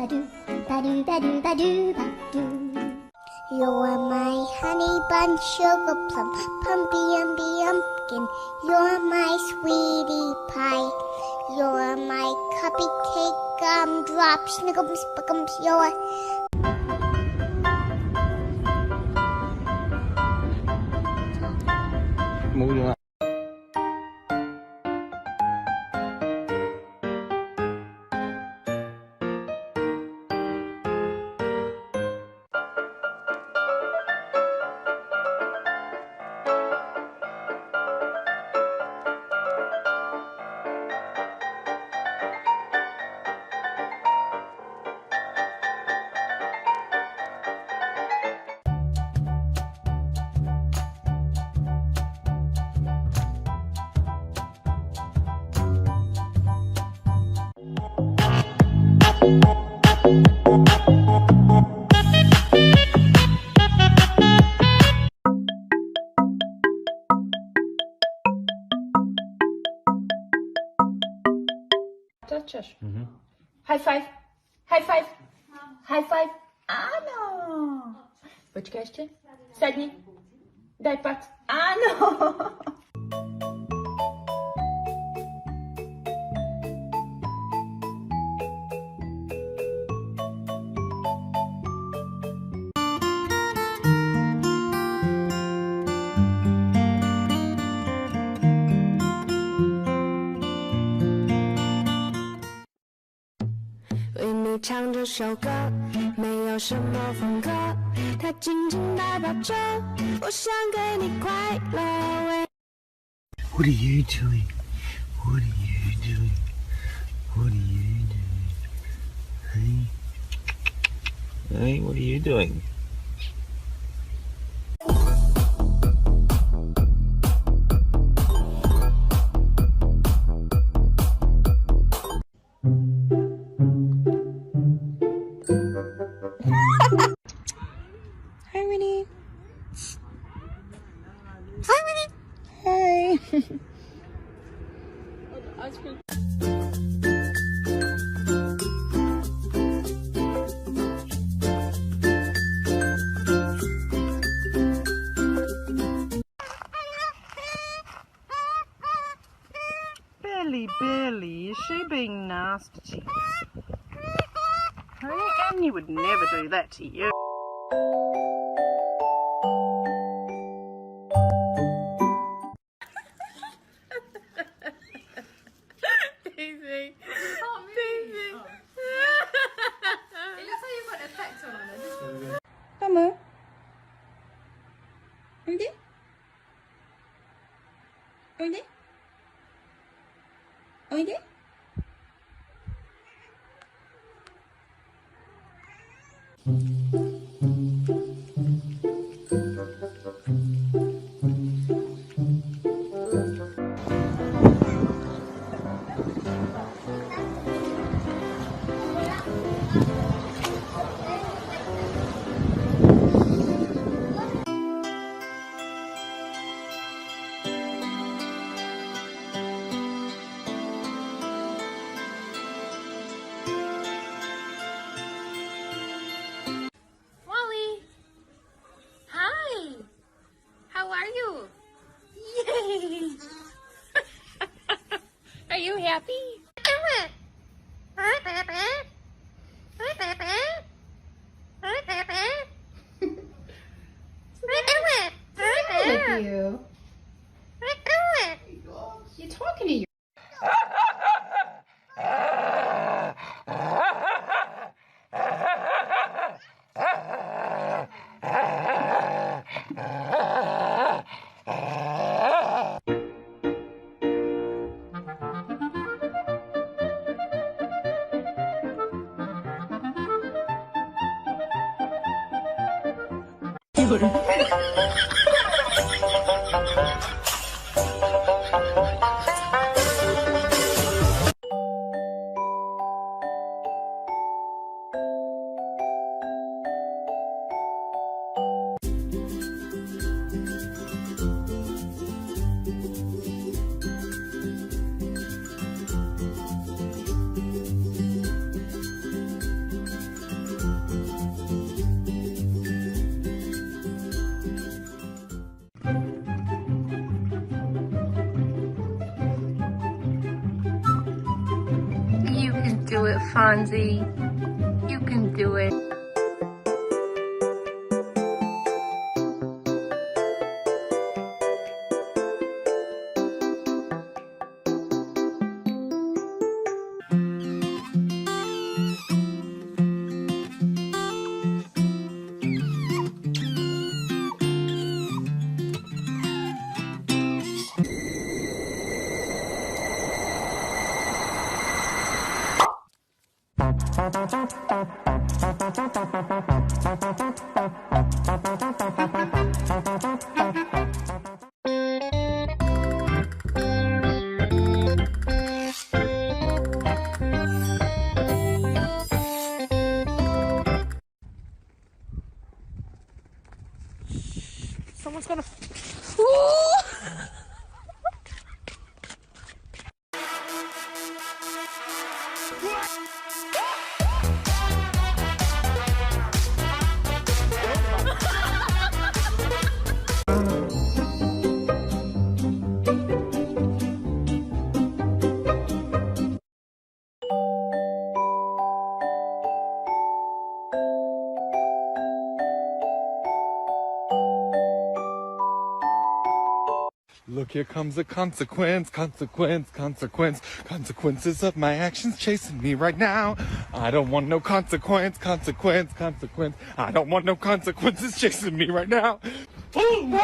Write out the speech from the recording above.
You're my honey bun, sugar plum, pumpy umby umpkin. You're my sweetie pie. You're my cupcake gumdrop, snickums, buckums. You're 冇用啊！Touches. High five. High five. High five. Ano. Počkaj ještě. Sedni. Daj pat. Ano.唱这首歌没有什么风格，它仅仅代表着我想给你快乐。 What are you doing? What are you doing? What are you doing? Hey, hey, what are you doing? Hi, Winnie. Hi, Winnie. Hi. Billy, is she being nasty to you? I reckon you would never do that to you. Daisy. Daisy. It looks like you've got effects on it. Come on. Ready? Ready? Ready? Are you happy? With you. You're talking to you. Fonzie. You can do it. Someone's gonna. Look, here comes a consequence, consequences of my actions chasing me right now. I don't want no consequence. I don't want no consequences chasing me right now. Boom!